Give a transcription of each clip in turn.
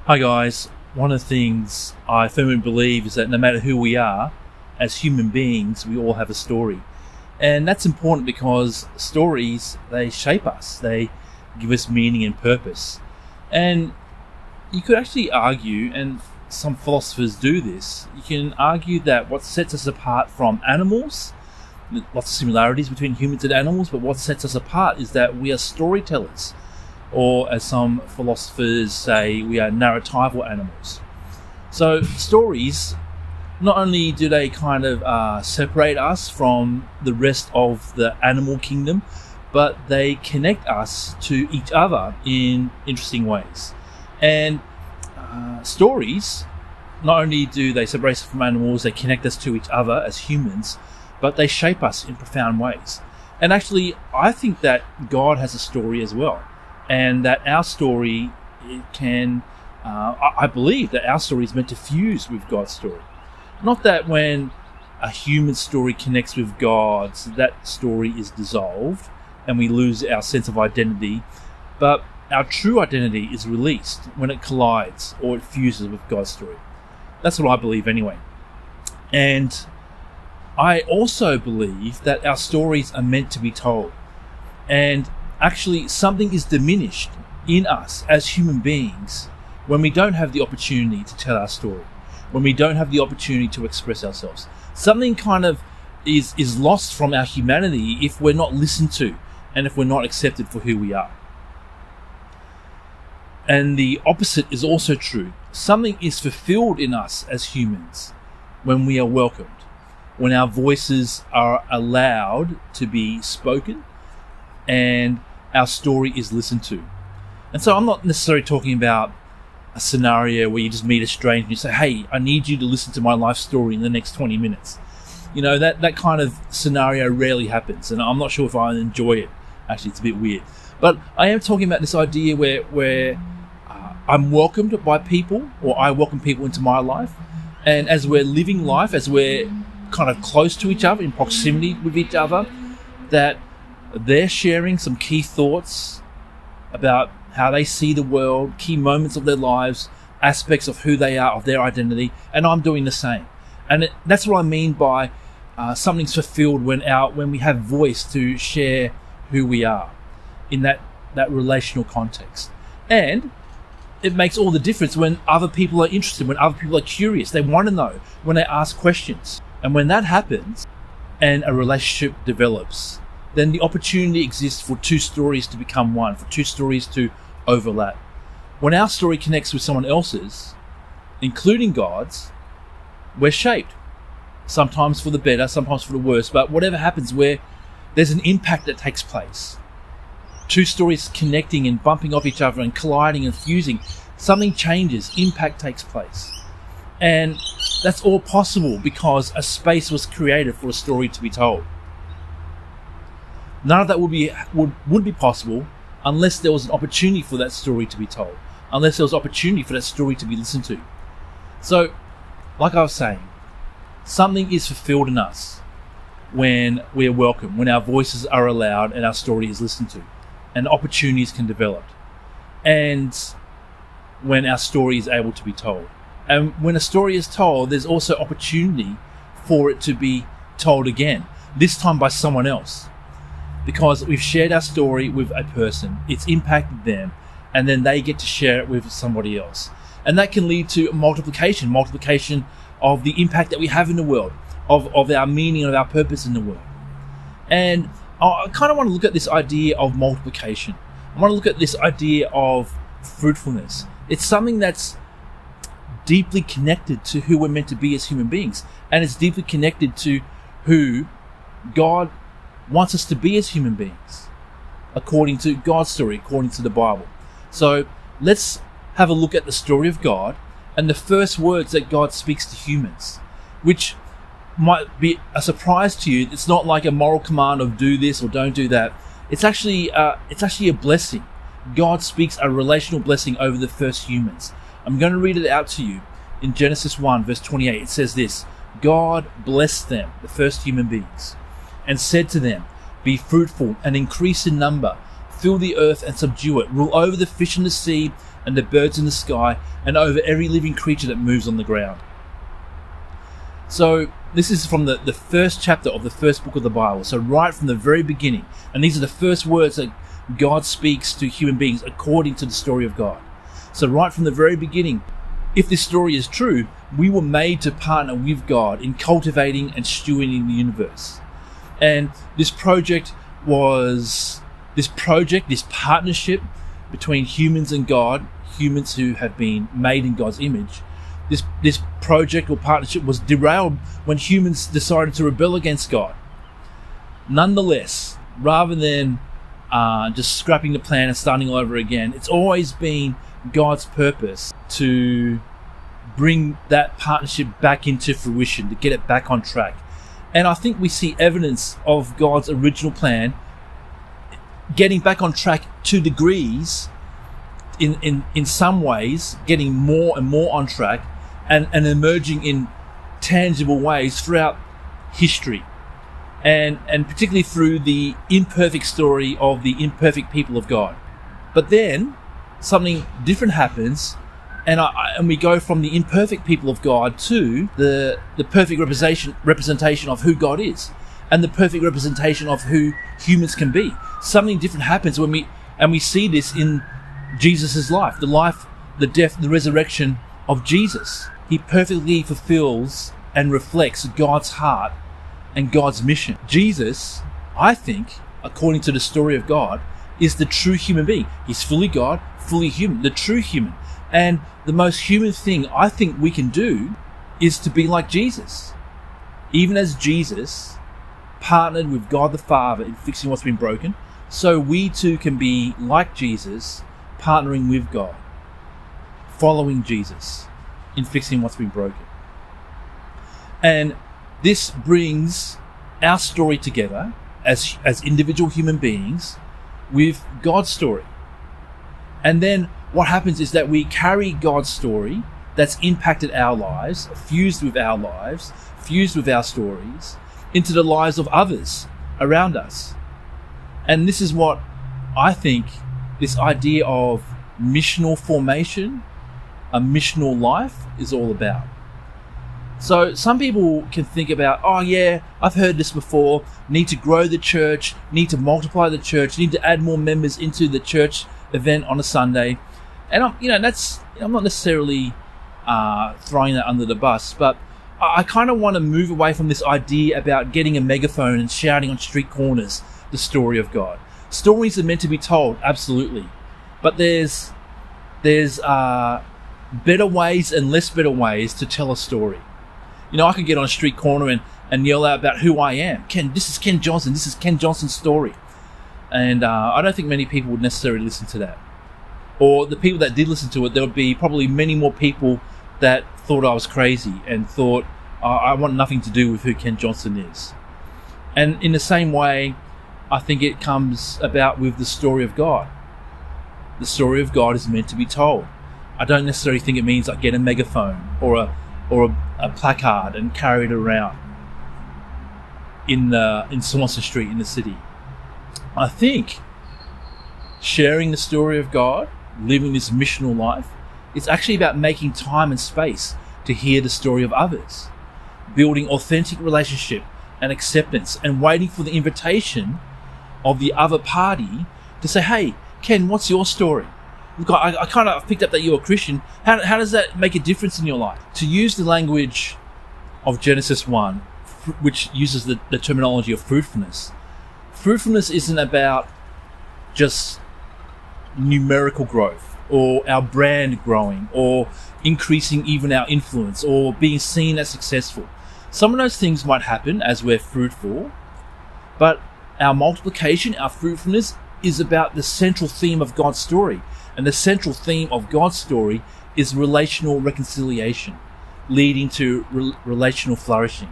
Hi guys, one of the things I firmly believe is that no matter who we are, as human beings, we all have a story. And that's important because stories, they shape us, they give us meaning and purpose. And you could actually argue, and some philosophers do this, you can argue that what sets us apart from animals, lots of similarities between humans and animals, but what sets us apart is that we are storytellers. Or as some philosophers say, we are narratival animals. So stories, not only do they kind of separate us from the rest of the animal kingdom, but they connect us to each other in interesting ways. And stories, not only do they separate us from animals, they connect us to each other as humans, but they shape us in profound ways. And actually, I think that God has a story as well. And that our story I believe that our story is meant to fuse with God's story. Not that when a human story connects with God's, that story is dissolved and we lose our sense of identity, but our true identity is released when it collides or it fuses with God's story. That's what I believe anyway. And I also believe that our stories are meant to be told. And actually, something is diminished in us as human beings when we don't have the opportunity to tell our story, when we don't have the opportunity to express ourselves. Something kind of is lost from our humanity if we're not listened to and if we're not accepted for who we are. And the opposite is also true. Something is fulfilled in us as humans when we are welcomed, when our voices are allowed to be spoken and our story is listened to. And so I'm not necessarily talking about a scenario where you just meet a stranger and you say, hey, I need you to listen to my life story in the next 20 minutes. You know, that kind of scenario rarely happens, and I'm not sure if I enjoy it. Actually, it's a bit weird. But I am talking about this idea where I'm welcomed by people, or I welcome people into my life. And as we're living life, as we're kind of close to each other, in proximity with each other, that they're sharing some key thoughts about how they see the world, key moments of their lives, aspects of who they are, of their identity, and I'm doing the same. And that's what I mean by something's fulfilled when we have voice to share who we are in that relational context. And it makes all the difference when other people are interested, when other people are curious, they want to know, when they ask questions. And when that happens and a relationship develops, then the opportunity exists for two stories to become one, for two stories to overlap. When our story connects with someone else's, including God's, we're shaped. Sometimes for the better, sometimes for the worse, but whatever happens, where there's an impact that takes place. Two stories connecting and bumping off each other and colliding and fusing, something changes, impact takes place. And that's all possible because a space was created for a story to be told. None of that would be possible unless there was an opportunity for that story to be told, unless there was opportunity for that story to be listened to. So, like I was saying, something is fulfilled in us when we are welcome, when our voices are allowed and our story is listened to, and opportunities can develop, and when our story is able to be told. And when a story is told, there's also opportunity for it to be told again, this time by someone else. Because we've shared our story with a person, it's impacted them, and then they get to share it with somebody else. And that can lead to multiplication of the impact that we have in the world, of our meaning, of our purpose in the world. And I kind of want to look at this idea of multiplication. I want to look at this idea of fruitfulness. It's something that's deeply connected to who we're meant to be as human beings, and it's deeply connected to who God wants us to be as human beings, according to God's story, according to the Bible. So let's have a look at the story of God and the first words that God speaks to humans, which might be a surprise to you. It's not like a moral command of do this or don't do that. It's actually a blessing. God speaks a relational blessing over the first humans. I'm going to read it out to you. In Genesis 1 verse 28, it says this: God blessed them, the first human beings, and said to them, be fruitful and increase in number, fill the earth and subdue it, rule over the fish in the sea and the birds in the sky, and over every living creature that moves on the ground. So this is from the first chapter of the first book of the Bible. So right from the very beginning. And these are the first words that God speaks to human beings according to the story of God. So right from the very beginning, if this story is true, we were made to partner with God in cultivating and stewarding the universe. And this partnership between humans and God, humans who have been made in God's image, this project or partnership was derailed when humans decided to rebel against God. Nonetheless, rather than just scrapping the plan and starting all over again, it's always been God's purpose to bring that partnership back into fruition, to get it back on track. And I think we see evidence of God's original plan getting back on track to degrees, in some ways, getting more and more on track, and emerging in tangible ways throughout history, and particularly through the imperfect story of the imperfect people of God. But then something different happens, and we go from the imperfect people of God to the perfect representation of who God is, and the perfect representation of who humans can be. Something different happens when we see this in Jesus' life, the death, the resurrection of Jesus. He perfectly fulfills and reflects God's heart and God's mission. Jesus, I think, according to the story of God, is the true human being. He's fully God, fully human, the true human. And the most human thing I think we can do is to be like Jesus. Even as Jesus partnered with God the Father in fixing what's been broken, so we too can be like Jesus, partnering with God, following Jesus in fixing what's been broken. And this brings our story together as individual human beings with God's story. And then what happens is that we carry God's story that's impacted our lives, fused with our stories, into the lives of others around us. And this is what I think this idea of missional formation, a missional life, is all about. So some people can think about, oh yeah, I've heard this before, need to grow the church, need to multiply the church, need to add more members into the church event on a Sunday. And I'm not necessarily throwing that under the bus, but I kind of want to move away from this idea about getting a megaphone and shouting on street corners the story of God. Stories are meant to be told, absolutely, but there's better ways and less better ways to tell a story. I could get on a street corner and yell out about who I am. This is Ken Johnson. This is Ken Johnson's story. And I don't think many people would necessarily listen to that. Or the people that did listen to it, there would be probably many more people that thought I was crazy and thought I want nothing to do with who Ken Johnson is. And in the same way, I think it comes about with the story of God. The story of God is meant to be told. I don't necessarily think it means get a megaphone or a placard and carry it around in Swanson Street in the city. I think sharing the story of God, living this missional life, it's actually about making time and space to hear the story of others, building authentic relationship and acceptance, and waiting for the invitation of the other party to say, hey, Ken, what's your story? Look, I kind of picked up that you're a Christian. How does that make a difference in your life? To use the language of Genesis 1, which uses the terminology of fruitfulness. Fruitfulness isn't about just numerical growth or our brand growing or increasing even our influence or being seen as successful. Some of those things might happen as we're fruitful, but our multiplication, our fruitfulness, is about the central theme of God's story. And the central theme of God's story is relational reconciliation, leading to relational flourishing.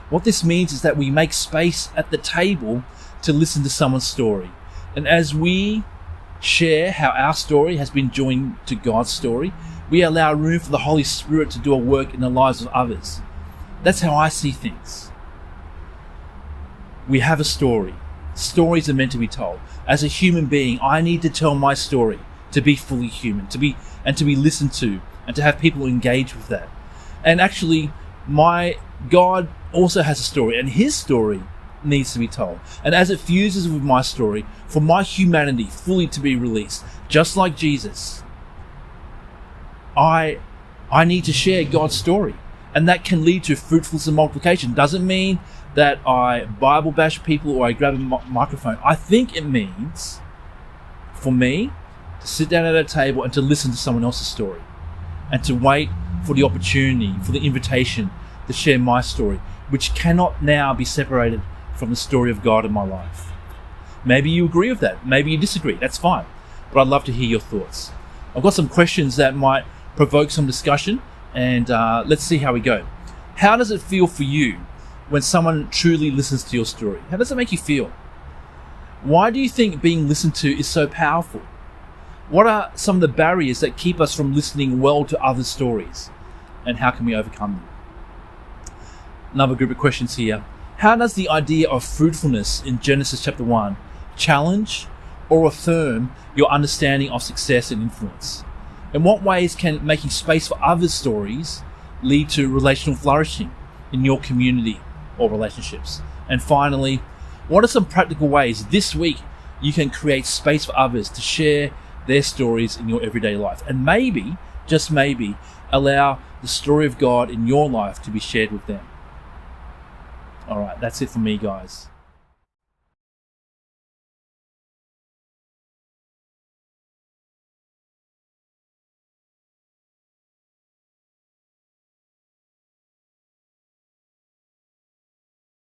What this means is that we make space at the table to listen to someone's story. And as we share how our story has been joined to God's story, we allow room for the Holy Spirit to do a work in the lives of others. That's how I see things. We have a story. Stories are meant to be told. As a human being, I need to tell my story. to be fully human, to be listened to, and to have people engage with that. And actually, my God also has a story, and his story needs to be told. And as it fuses with my story, for my humanity fully to be released, just like Jesus, I need to share God's story. And that can lead to fruitfulness and multiplication. Doesn't mean that I Bible bash people or I grab a microphone. I think it means for me to sit down at a table and to listen to someone else's story, and to wait for the opportunity, for the invitation to share my story, which cannot now be separated from the story of God in my life. Maybe you agree with that. Maybe you disagree. That's fine. But I'd love to hear your thoughts. I've got some questions that might provoke some discussion, and let's see how we go. How does it feel for you when someone truly listens to your story? How does it make you feel? Why do you think being listened to is so powerful? What are some of the barriers that keep us from listening well to other stories? And how can we overcome them? Another group of questions here. How does the idea of fruitfulness in Genesis chapter 1 challenge or affirm your understanding of success and influence? In what ways can making space for others' stories lead to relational flourishing in your community or relationships? And finally, what are some practical ways this week you can create space for others to share their stories in your everyday life? And maybe, just maybe, allow the story of God in your life to be shared with them. All right, that's it for me, guys.